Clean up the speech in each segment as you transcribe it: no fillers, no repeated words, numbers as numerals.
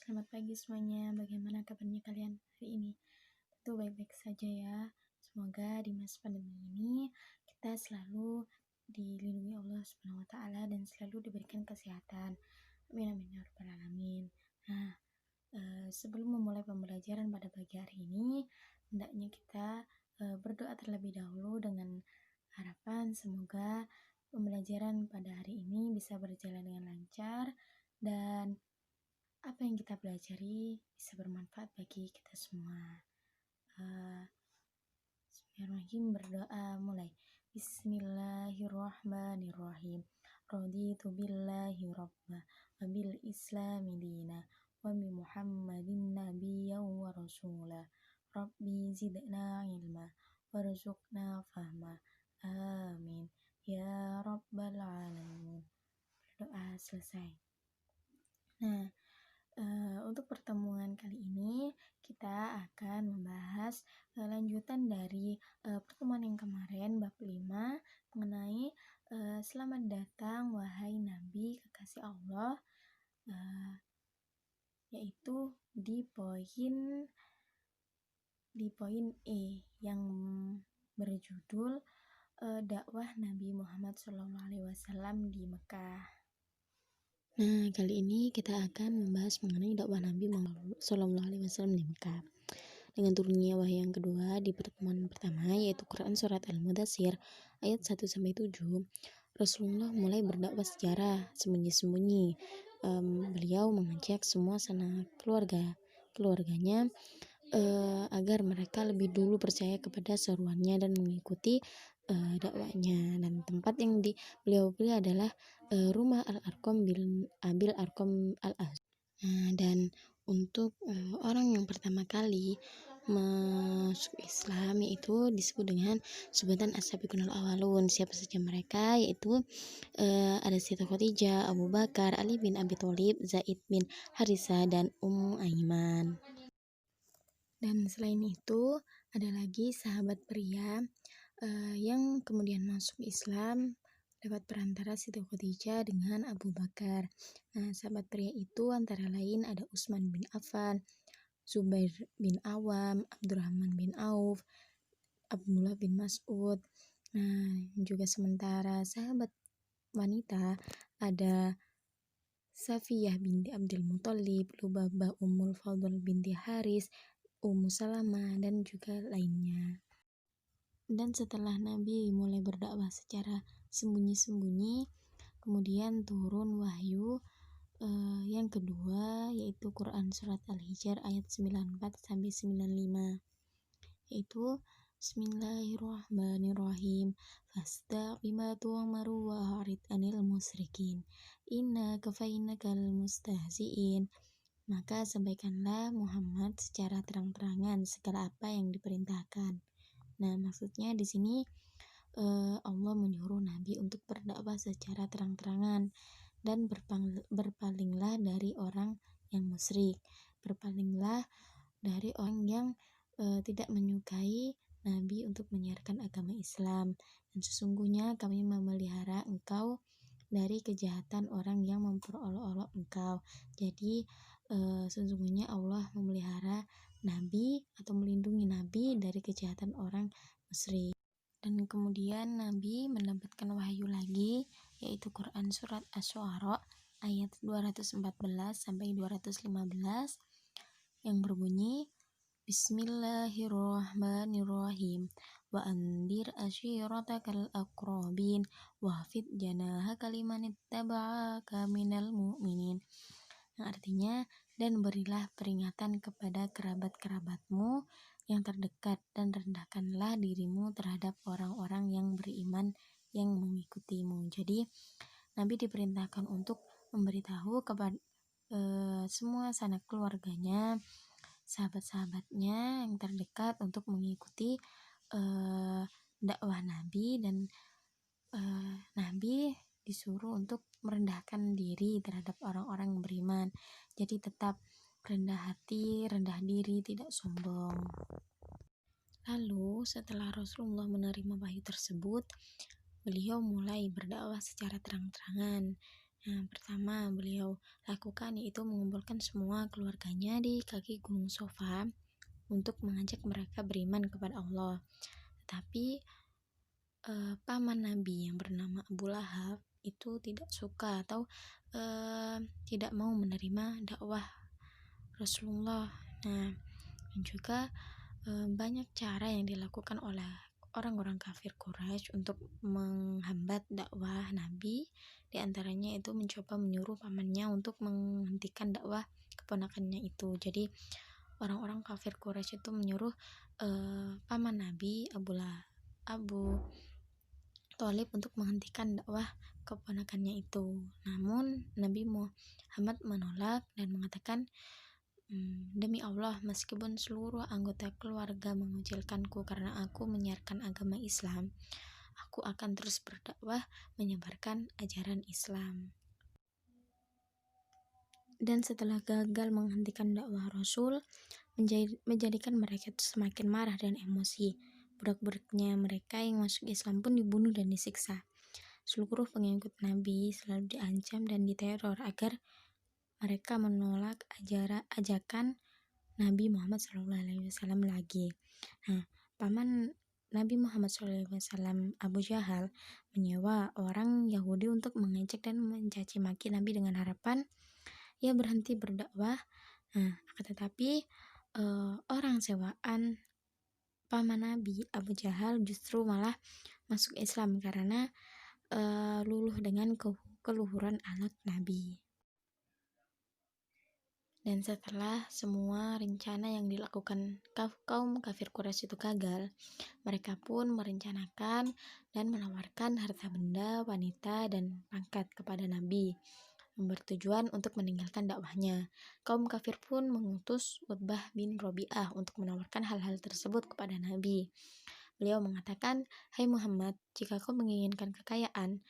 selamat pagi semuanya. Bagaimana kabarnya kalian hari ini? Tentu baik-baik saja ya. Semoga di masa pandemi ini kita selalu dilindungi Allah Subhanahu wa taala dan selalu diberikan kesehatan. Amin amin ya rabbal alamin. Nah, sebelum memulai pembelajaran pada pagi hari ini, hendaknya kita berdoa terlebih dahulu dengan harapan semoga pembelajaran pada hari ini bisa berjalan dengan lancar dan apa yang kita pelajari bisa bermanfaat bagi kita semua. Bismillahirrahmanirrahim. Berdoa mulai. Bismillahirrahmanirrahim. Raditu billahi rabba wa bil islami dina wa bi muhammadin nabiyyan wa rasula. Rabbi zidna ilma warzuqna fahma. Amin ya rabbal alamin. Berdoa selesai. Nah, untuk pertemuan kali ini kita akan membahas lanjutan dari pertemuan yang kemarin bab 5 mengenai selamat datang wahai Nabi kekasih Allah, yaitu di poin E yang berjudul dakwah Nabi Muhammad SAW di Mekah. Nah, kali ini kita akan membahas mengenai dakwah Nabi Muhammad SAW di Mekah. Dengan turunnya wahyu yang kedua di pertemuan pertama, yaitu Quran Surat Al-Mudaththir ayat 1-7, Rasulullah mulai berdakwah secara sembunyi-sembunyi. Beliau mengajak semua sanak keluarganya agar mereka lebih dulu percaya kepada seruannya dan mengikuti dakwahnya. Dan tempat yang beliau pilih adalah rumah Al-Arqam bin Abil Arqam Al-Az. Dan untuk orang yang pertama kali masuk Islam yaitu disebut dengan sebutan as-sabiqunal awwalun. Siapa saja mereka? Yaitu ada Siti Khadijah, Abu Bakar, Ali bin Abi Thalib, Zaid bin Harisah, dan Ummu Aiman. Dan selain itu ada lagi sahabat pria yang kemudian masuk Islam lewat perantara Siti Khadijah dengan Abu Bakar. Nah, sahabat pria itu antara lain ada Utsman bin Affan, Zubair bin Awam, Abdurrahman bin Auf, Abdullah bin Mas'ud. Nah, juga sementara sahabat wanita ada Safiyah binti Abdul Muthalib, Lubabah Ummul Fadl binti Haris, Ummu Salamah, dan juga lainnya. Dan setelah Nabi mulai berdakwah secara sembunyi-sembunyi, kemudian turun wahyu yang kedua, yaitu Quran Surat Al-Hijr ayat 94-95, yaitu Bismillahirrahmanirrahim. Fastaq bima tu'maru wa a'rid anil musyrikin. Inna kafainakal mustahzi'in. Maka sampaikanlah Muhammad secara terang-terangan segala apa yang diperintahkan. Nah, maksudnya di sini Allah menyuruh Nabi untuk berdakwah secara terang-terangan dan berpalinglah dari orang yang musyrik, berpalinglah dari orang yang tidak menyukai Nabi untuk menyiarkan agama Islam. Dan sesungguhnya kami memelihara engkau dari kejahatan orang yang memperolok-olok engkau. Jadi sesungguhnya Allah memelihara Nabi atau melindungi Nabi dari kejahatan orang musyrik. Dan kemudian Nabi mendapatkan wahyu lagi, yaitu Quran Surat Asy-Syu'ara ayat 214-215 yang berbunyi Bismillahirrahmanirrahim. Wa andir asyiratakal aqrabin wahfid janahaka limanittaba'aka minal mu'minin. Yang artinya, dan berilah peringatan kepada kerabat-kerabatmu yang terdekat dan rendahkanlah dirimu terhadap orang-orang yang beriman yang mengikutimu. Jadi Nabi diperintahkan untuk memberitahu kepada semua sanak keluarganya, sahabat-sahabatnya yang terdekat untuk mengikuti dakwah Nabi. Dan Nabi disuruh untuk merendahkan diri terhadap orang-orang yang beriman. Jadi tetap rendah hati, rendah diri, tidak sombong. Lalu setelah Rasulullah menerima wahyu tersebut, beliau mulai berdakwah secara terang-terangan. Yang pertama beliau lakukan yaitu mengumpulkan semua keluarganya di kaki Gunung Sofa untuk mengajak mereka beriman kepada Allah. Tetapi paman Nabi yang bernama Abu Lahab itu tidak suka atau tidak mau menerima dakwah Rasulullah. Nah, dan juga banyak cara yang dilakukan oleh orang-orang kafir Quraisy untuk menghambat dakwah Nabi. Di antaranya itu mencoba menyuruh pamannya untuk menghentikan dakwah keponakannya itu. Jadi orang-orang kafir Quraisy itu menyuruh paman Nabi Abu Thalib untuk menghentikan dakwah keponakannya itu. Namun Nabi Muhammad menolak dan mengatakan, demi Allah, meskipun seluruh anggota keluarga mengucilkanku karena aku menyiarkan agama Islam, aku akan terus berdakwah menyebarkan ajaran Islam. Dan setelah gagal menghentikan dakwah Rasul, menjadikan mereka semakin marah dan emosi. Budak-budaknya mereka yang masuk Islam pun dibunuh dan disiksa. Seluruh pengikut Nabi selalu diancam dan diteror agar mereka menolak ajakan Nabi Muhammad SAW lagi. Nah, paman Nabi Muhammad SAW, Abu Jahal, menyewa orang Yahudi untuk mengejek dan mencaci maki Nabi dengan harapan ia berhenti berdakwah. Nah, tetapi orang sewaan paman Nabi, Abu Jahal, justru malah masuk Islam karena luluh dengan keluhuran anak Nabi. Dan setelah semua rencana yang dilakukan kaum kafir Quraisy itu gagal, mereka pun merencanakan dan menawarkan harta benda, wanita, dan pangkat kepada Nabi, bertujuan untuk meninggalkan dakwahnya. Kaum kafir pun mengutus Utbah bin Robi'ah untuk menawarkan hal-hal tersebut kepada Nabi. Beliau mengatakan, "Hai Muhammad, jika kau menginginkan kekayaan,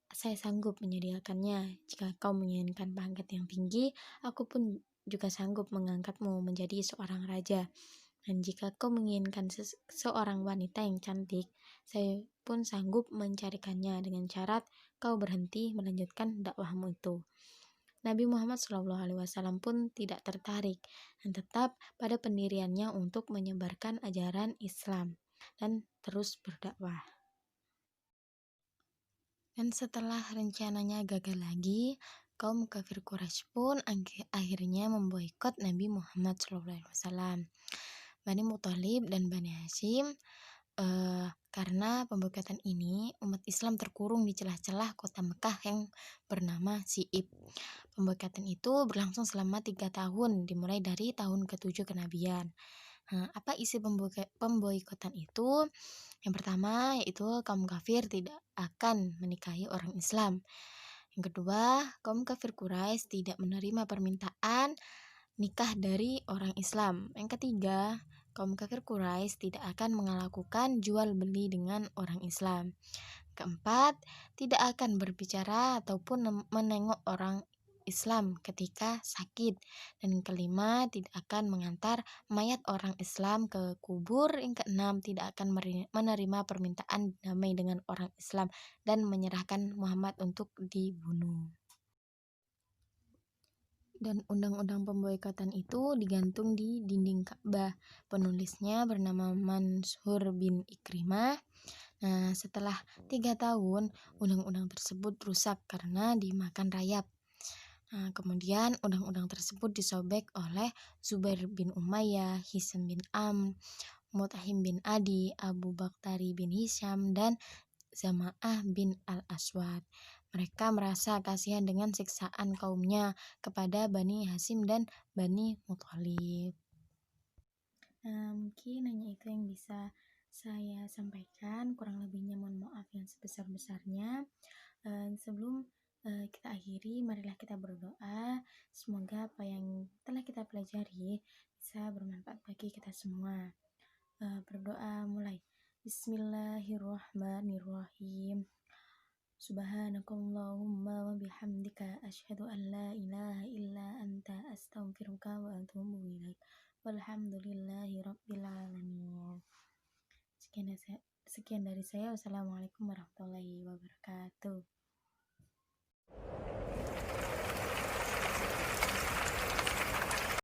saya sanggup menyediakannya. Jika kau menginginkan pangkat yang tinggi, aku pun juga sanggup mengangkatmu menjadi seorang raja. Dan jika kau menginginkan seorang wanita yang cantik, saya pun sanggup mencarikannya dengan syarat kau berhenti melanjutkan dakwahmu itu." Nabi Muhammad SAW pun tidak tertarik dan tetap pada pendiriannya untuk menyebarkan ajaran Islam dan terus berdakwah. Dan setelah rencananya gagal lagi, kaum kafir Quraisy pun akhirnya memboikot Nabi Muhammad SAW, Bani Muthalib dan Bani Hashim. Karena pemboikotan ini, umat Islam terkurung di celah-celah kota Mekah yang bernama Si'ib. Pemboikotan itu berlangsung selama 3 tahun, dimulai dari tahun ke-7 kenabian. Apa isi pemboikotan itu? Yang pertama yaitu kaum kafir tidak akan menikahi orang Islam. Yang kedua, kaum kafir Quraisy tidak menerima permintaan nikah dari orang Islam. Yang ketiga, kaum kafir Quraisy tidak akan melakukan jual beli dengan orang Islam. Keempat, tidak akan berbicara ataupun menengok orang Islam ketika sakit. Dan kelima, tidak akan mengantar mayat orang Islam ke kubur. Yang keenam, tidak akan menerima permintaan damai dengan orang Islam dan menyerahkan Muhammad untuk dibunuh. Dan undang-undang pemboikotan itu digantung di dinding Ka'bah. Penulisnya bernama Mansur bin Ikrimah. Nah, setelah 3 tahun, undang-undang tersebut rusak karena dimakan rayap. Nah, kemudian undang-undang tersebut disobek oleh Zubair bin Umayyah, Hisam bin Amr, Mut'im bin Adi, Abu Baktari bin Hisham, dan Zama'ah bin Al-Aswad. Mereka merasa kasihan dengan siksaan kaumnya kepada Bani Hashim dan Bani Muthalib. Mungkin hanya itu yang bisa saya sampaikan, kurang lebihnya mohon maaf yang sebesar-besarnya. Sebelum kita akhiri, marilah kita berdoa. Semoga apa yang telah kita pelajari bisa bermanfaat bagi kita semua. Berdoa mulai. Bismillahirrahmanirrahim. Subhanakallahumma wa bihamdika asyhadu an la ilaha illa anta astaghfiruka wa atubu ilaik. Walhamdulillahi rabbil alamin. Sekian dari saya. Wassalamualaikum warahmatullahi wabarakatuh.